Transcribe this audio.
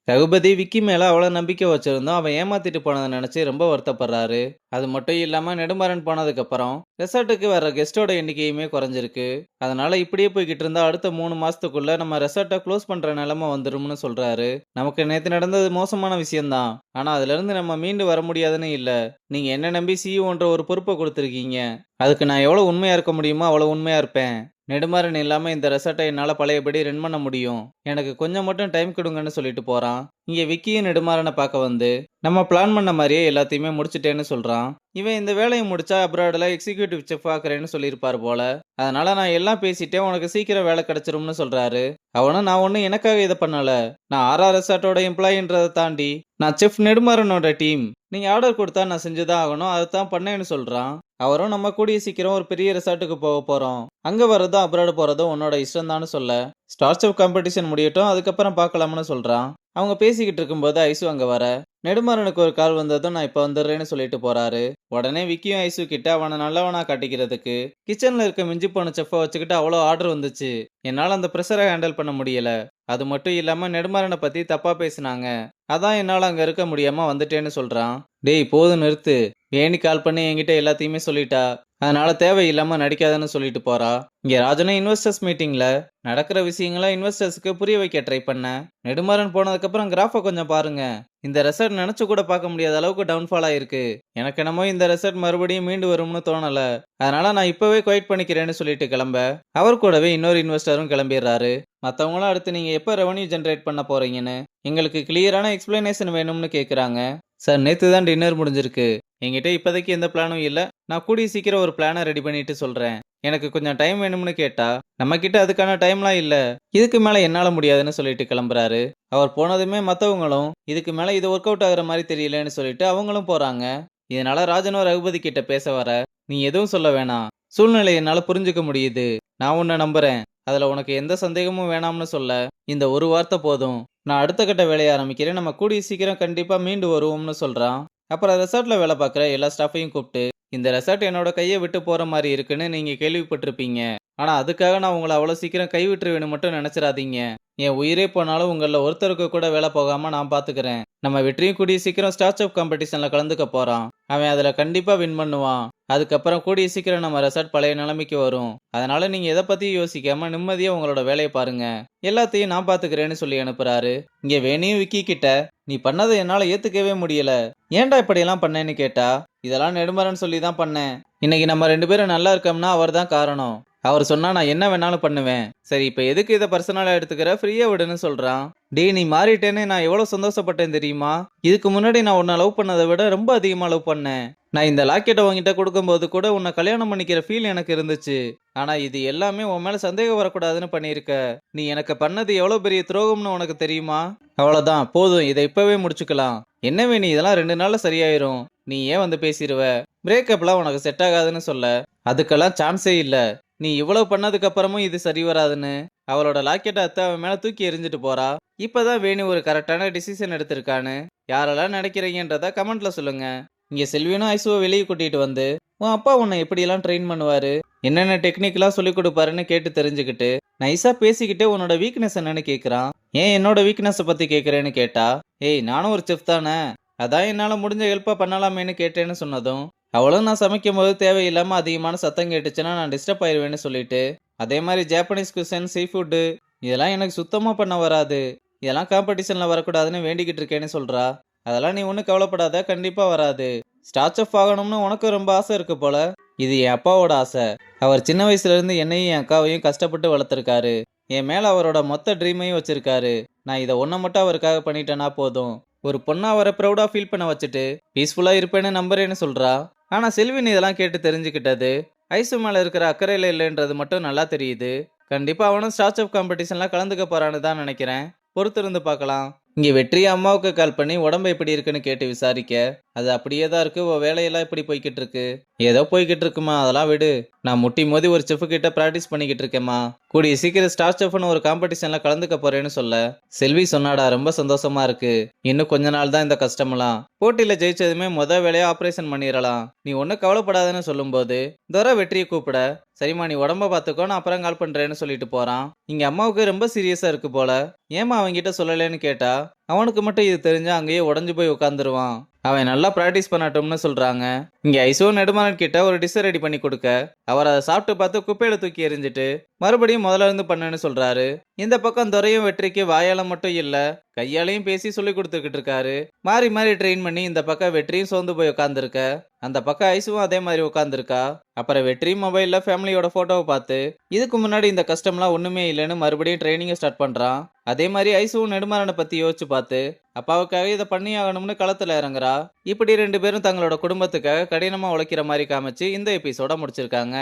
ரகுபதி விக்கி மேல அவ்வளவு நம்பிக்கை வச்சிருந்தோம். அவன் ஏமாத்திட்டு போனதை நினைச்சு ரொம்ப வருத்தப்படுறாரு. அது மட்டும் இல்லாம நெடுமாறன் போனதுக்கு அப்புறம் ரெசார்ட்டுக்கு வர கெஸ்டோட எண்ணிக்கையுமே குறைஞ்சிருக்கு. அதனால இப்படியே போய்கிட்டு இருந்தா அடுத்த 3 மாசத்துக்குள்ள நம்ம ரெசார்ட்டை க்ளோஸ் பண்ற நிலைமை வந்துரும்னு சொல்றாரு. நமக்கு நேத்து நடந்தது மோசமான விஷயம்தான். ஆனா அதுல இருந்து நம்ம மீண்டு வர முடியாதுன்னு இல்ல. நீங்க என்ன நம்பி சிஇஓன்ற ஒரு பொறுப்பை கொடுத்துருக்கீங்க. அதுக்கு நான் எவ்வளவு உண்மையா இருக்க முடியுமோ அவ்வளவு உண்மையா இருப்பேன். நெடுமாறன் இல்லாம இந்த ரெசார்ட்டை என்னால பழையபடி ரன் பண்ண முடியும். எனக்கு கொஞ்சம் மட்டும் டைம் கொடுங்கன்னு சொல்லிட்டு போறான். இங்க விக்கியும் நெடுமாறனை பார்க்க வந்து நம்ம பிளான் பண்ண மாதிரியே எல்லாத்தையுமே முடிச்சிட்டேன்னு சொல்றான். இவன் இந்த வேலையை முடிச்சா அப்ராட்ல எக்ஸிகியூட்டிவ் செஃப் ஆக்குறேன்னு சொல்லியிருப்பார் போல. அதனால நான் எல்லாம் பேசிட்டேன், உனக்கு சீக்கிரம் வேலை கிடைச்சிரும்னு சொல்றாரு. அவனும் நான் ஒன்றும் எனக்காக இதை பண்ணல. நான் ஆர்ஆர் ரெசார்ட்டோட எம்ப்ளாயின்றதை தாண்டி நான் செஃப் நெடுமாறனோட டீம். நீங்க ஆர்டர் கொடுத்தா நான் செஞ்சுதான் ஆகணும், அதைத்தான் பண்ணேன்னு சொல்றான். அவரும் நம்ம கூடிய சீக்கிரம் ஒரு பெரிய ரெசார்ட்டுக்கு போக போறோம். அங்க வர்றதும் அப்ராடு போறதும் உன்னோட இஷ்டம் தான் சொல்ல ஸ்டார் செஃப் காம்படிஷன் முடியட்டும், அதுக்கப்புறம் பார்க்கலாம்னு சொல்றான். அவங்க பேசிக்கிட்டு இருக்கும்போது ஐசு அங்க வர நெடுமாறனுக்கு ஒரு கால் வந்ததும் நான் இப்ப வந்துடுறேன்னு சொல்லிட்டு போறாரு. உடனே விக்கியும் ஐசு கிட்ட அவனை நல்லவனா காட்டிக்கிறதுக்கு கிச்சன்ல இருக்க மிஞ்சி போன செஃப்பை வச்சுக்கிட்டு அவ்வளோ ஆர்டர் வந்துச்சு. என்னால அந்த ப்ரெஷரை ஹேண்டில் பண்ண முடியல. அது மட்டும் இல்லாம நெடுமாறனை பத்தி தப்பா பேசினாங்க. அதான் என்னால அங்க இருக்க முடியாம வந்துட்டேன்னு சொல்றான். டேய் போதும் நிறுத்து. வேணி கால் பண்ணி என்கிட்ட எல்லாத்தையுமே சொல்லிட்டா. அதனால தேவையில்லாம நடிக்காதன்னு சொல்லிட்டு போறா. இங்க ராஜனும் இன்வெஸ்டர்ஸ் மீட்டிங்ல நடக்கிற விஷயங்களை இன்வெஸ்டர்ஸ்க்கு புரிய வைக்க ட்ரை பண்ண. நெடுமாறன் போனதுக்கு அப்புறம் கிராஃபை கொஞ்சம் பாருங்க. இந்த ரெசார்ட் நினைச்சு கூட பார்க்க முடியாத அளவுக்கு டவுன்ஃபால் ஆயிருக்கு. எனக்கு என்னமோ இந்த ரெசார்ட் மறுபடியும் மீண்டு வரும்னு தோணல. அதனால நான் இப்பவே குவைட் பண்ணிக்கிறேன்னு சொல்லிட்டு கிளம்ப அவர் கூடவே இன்னொரு இன்வெஸ்டரும் கிளம்பிடுறாரு. மற்றவங்களும் அடுத்து நீங்க எப்ப ரெவன்யூ ஜென்ரேட் பண்ண போறீங்கன்னு எங்களுக்கு கிளியரான எக்ஸ்பிளனேஷன் வேணும்னு கேக்குறாங்க. சார் நேத்து தான் டின்னர் முடிஞ்சிருக்கு. என்கிட்ட இப்போதைக்கு எந்த பிளானும் இல்லை. நான் கூடிய சீக்கிரம் ஒரு பிளானை ரெடி பண்ணிட்டு சொல்றேன். எனக்கு கொஞ்சம் டைம் வேணும்னு கேட்டா நம்ம கிட்ட அதுக்கான டைம்லாம் இல்ல, இதுக்கு மேல என்னால முடியாதுன்னு சொல்லிட்டு கிளம்புறாரு. அவர் போனதுமே மத்தவங்களும் இதுக்கு மேல இது ஒர்க் அவுட் ஆகுற மாதிரி தெரியலன்னு சொல்லிட்டு அவங்களும் போறாங்க. இதனால ராஜனும் ரகுபதி கிட்ட பேச வர நீ எதுவும் சொல்ல வேணாம், சூழ்நிலை என்னால புரிஞ்சுக்க முடியுது. நான் உன்னை நம்புறேன். அதுல உனக்கு எந்த சந்தேகமும் வேணாம்னு சொல்ல இந்த ஒரு வார்த்தை போதும். நான் அடுத்த கட்ட வேலையை ஆரம்பிக்கிறேன். நம்ம கூடிய சீக்கிரம் கண்டிப்பா மீண்டு வருவோம்னு சொல்றான். அப்புறம் ரெசார்ட்ல வேலை பார்க்குற எல்லா ஸ்டாஃபையும் கூப்பிட்டு இந்த ரெசார்ட் என்னோட கையை விட்டு போற மாதிரி இருக்குன்னு நீங்க கேள்விப்பட்டிருப்பீங்க. ஆனா அதுக்காக நான் உங்களை அவ்வளவு சீக்கிரம் கைவிட்டுருவேன்னு மட்டும் நினைச்சிடாதீங்க. என் உயிரே போனாலும் உங்கள ஒருத்தருக்கு கூட வேலை போகாம நான் பாத்துக்கிறேன். நம்ம வெற்றியும் கூடிய சீக்கிரம் ஸ்டார்ட் அப் காம்படிஷன்ல கலந்துக்க போறான். அவன் அதுல கண்டிப்பா வின் பண்ணுவான். அதுக்கப்புறம் கூடிய சீக்கிரம் நம்ம ரெசார்ட் பழைய நிலைமைக்கு வரும். அதனால நீங்க எதை பத்தியும் யோசிக்காம நிம்மதியா உங்களோட வேலையை பாருங்க. எல்லாத்தையும் நான் பாத்துக்கிறேன்னு சொல்லி அனுப்புறாரு. இங்க வேணியும் விக்கி கிட்ட நீ பண்ணதை என்னால ஏத்துக்கவே முடியல, ஏன்டா இப்படியெல்லாம் பண்ணேன்னு கேட்டா இதெல்லாம் நெடுமரன் சொல்லி தான் பண்ணேன். இன்னைக்கு நம்ம 2 பேரும் நல்லா இருக்கோம்னா அவர் தான் காரணம். அவர் சொன்னா நான் என்ன வேணாலும் பண்ணுவேன். சரி இப்ப எதுக்கு இதை பர்சனலா எடுத்துக்கிற, ஃப்ரீயா விடுன்னு சொல்றான். டே நீ மாறிட்டேன்னு நான் எவ்வளவு சந்தோஷப்பட்டேன் தெரியுமா. இதுக்கு முன்னாடி நான் உன்னை லவ் பண்ணதை விட ரொம்ப அதிகமா லவ் பண்ணேன். நான் இந்த லாக்கெட்டை உங்ககிட்ட கொடுக்கும்போது கூட உன்னை கல்யாணம் பண்ணிக்கிற ஃபீல் எனக்கு இருந்துச்சு. ஆனா இது எல்லாமே உன் மேல சந்தேகம் வரக்கூடாதுன்னு பண்ணியிருக்க. நீ எனக்கு பண்ணது எவ்வளவு பெரிய துரோகம்னு உனக்கு தெரியுமா. அவ்வளவுதான் போதும், இதை இப்பவே முடிச்சுக்கலாம். என்னவே நீ இதெல்லாம் 2 நாள்ல சரியாயிரும். நீ ஏன் வந்து பேசிடுவ. பிரேக்கப்லாம் உனக்கு செட் ஆகாதுன்னு சொல்ல அதுக்கெல்லாம் சான்ஸே இல்ல. நீ இவ்வளவு பண்ணதுக்கு அப்புறமும் இது சரி வராதுன்னு அவளோட லாக்கெட்டை அத்தை அவன் மேல தூக்கி எறிஞ்சிட்டு போறா. இப்பதான் வேணு ஒரு கரெக்டான டிசிஷன் எடுத்திருக்கான்னு யாரெல்லாம் நினைக்கிறீங்கன்றத கமெண்ட்ல சொல்லுங்க. இங்க செல்வினும் ஐசுவை வெளியே கூட்டிட்டு வந்து உன் அப்பா உன்னை எப்படியெல்லாம் ட்ரெயின் பண்ணுவாரு, என்னென்ன டெக்னிக்லாம் சொல்லி கொடுப்பாருன்னு கேட்டு தெரிஞ்சுக்கிட்டு நைஸா பேசிக்கிட்டே உன்னோட வீக்னஸ் என்னன்னு கேக்குறான். ஏன் என்னோட வீக்னஸ் பத்தி கேக்குறேன்னு கேட்டா ஏய் நானும் ஒரு செஃப் தானே, அதான் என்னால முடிஞ்ச ஹெல்ப்பா பண்ணலாமேன்னு கேட்டேன்னு சொன்னதும் அவளும் நான் சமைக்கும் போது தேவையில்லாம அதிகமான சத்தம் கேட்டுச்சுன்னா நான் டிஸ்டர்ப் ஆயிடுவேன்னு சொல்லிட்டு அதே மாதிரி ஜாப்பனீஸ் குசன் சீ ஃபுட்டு இதெல்லாம் எனக்கு சுத்தமா பண்ண வராது, இதெல்லாம் காம்படிஷன்ல வரக்கூடாதுன்னு வேண்டிக்கிட்டு இருக்கேன்னு சொல்றா. அதெல்லாம் நீ ஒன்றும் கவலைப்படாத, கண்டிப்பா வராது. ஸ்டார் செஃப் ஆகணும்னு உனக்கு ரொம்ப ஆசை இருக்கு போல. இது என் அப்பாவோட ஆசை. அவர் சின்ன வயசுல இருந்து என்னையும் என் அக்காவையும் கஷ்டப்பட்டு வளர்த்துருக்காரு. என் மேல அவரோட மொத்த ட்ரீமையும் வச்சிருக்காரு. நான் இதை ஒன்றை மட்டும் அவருக்காக பண்ணிட்டேன்னா போதும். ஒரு பொண்ணா அவரை ப்ரௌடா ஃபீல் பண்ண வச்சுட்டு பீஸ்ஃபுல்லா இருப்பேன்னு நம்புறேன்னு சொல்றா. ஆனா செல்வின் இதெல்லாம் கேட்டு தெரிஞ்சுக்கிட்டது ஐசு மேல இருக்கிற அக்கறையில இல்லைன்றது மட்டும் நல்லா தெரியுது. கண்டிப்பா அவனும் ஸ்டார்ட் அப் காம்படிஷன்லாம் கலந்துக்க போறான்னு தான் நினைக்கிறேன். பொறுத்திருந்து பார்க்கலாம். இங்க வெற்றி அம்மாவுக்கு கால் பண்ணி உடம்பு எப்படி இருக்குன்னு கேட்டு விசாரிக்க அது அப்படியே தான் இருக்கு, வேலையெல்லாம் எப்படி போய்கிட்டு இருக்கு. ஏதோ போய்கிட்டு இருக்குமா, அதெல்லாம் விடு. நான் முட்டி மோதி ஒரு செஃப் கிட்ட பிராக்டிஸ் பண்ணிக்கிட்டு இருக்கேம்மா. கூடிய சீக்கிரம் ஸ்டார் செஃப்னு ஒரு காம்படிஷன்ல கலந்துக்க போறேன்னு சொல்ல செல்வி சொன்னாடா ரொம்ப சந்தோஷமா இருக்கு. இன்னும் கொஞ்ச நாள் தான் இந்த கஷ்டமெல்லாம். போட்டியில ஜெயிச்சதுமே வேலையா ஆபரேஷன் பண்ணிடலாம். நீ ஒன்னும் கவலைப்படாதுன்னு சொல்லும் போது துரை வெற்றியை கூப்பிட சரிம்மா நீ உடம்ப பாத்துக்கோ, நான் அப்புறம் கால் பண்றேன்னு சொல்லிட்டு போறான். இங்க அம்மாவுக்கு ரொம்ப சீரியஸா இருக்கு போல. ஏமா அவங்கிட்ட சொல்லலன்னு கேட்டா அவனுக்கு மட்டும் இது தெரிஞ்சா அங்கேயே உடஞ்சு போய் உட்காந்துருவான். அவன் நல்லா பிராக்டிஸ் பண்ணட்டும்னு சொல்றாங்க. இங்க ஐசுவும் நெடுமாறன் கிட்ட ஒரு டிஷ் ரெடி பண்ணி கொடுக்க, அவர் அதை சாப்பிட்டு பார்த்து குப்பையில தூக்கி எறிஞ்சிட்டு மறுபடியும் முதல்ல இருந்து பண்ணுன்னு சொல்றாரு. இந்த பக்கம் துரையும் வெற்றிக்கு வாயால மட்டும் இல்ல, கையாலையும் பேசி சொல்லி கொடுத்துக்கிட்டு இருக்காரு. மாறி மாறி ட்ரெயின் பண்ணி இந்த பக்கம் வெற்றியும் சோர்ந்து போய் உட்காந்துருக்க, அந்த பக்கம் ஐசுவும் அதே மாதிரி உட்காந்துருக்கா. அப்புறம் வெற்றி மொபைல்ல ஃபேமிலியோட போட்டோவை பார்த்து இதுக்கு முன்னாடி இந்த கஷ்டம்லாம் ஒண்ணுமே இல்லைன்னு மறுபடியும் ட்ரைனிங்கை ஸ்டார்ட் பண்றான். அதே மாதிரி ஐசுவும் நெடுமாறனை பத்தி யோசிச்சு பார்த்து அப்பாவுக்காக இதை பண்ணி ஆகணும்னு களத்துல இறங்குறா. இப்படி 2 பேரும் தங்களோட குடும்பத்துக்காக கடினமா உழைக்கிற மாதிரி காமிச்சு இந்த எபிசோட முடிச்சிருக்காங்க.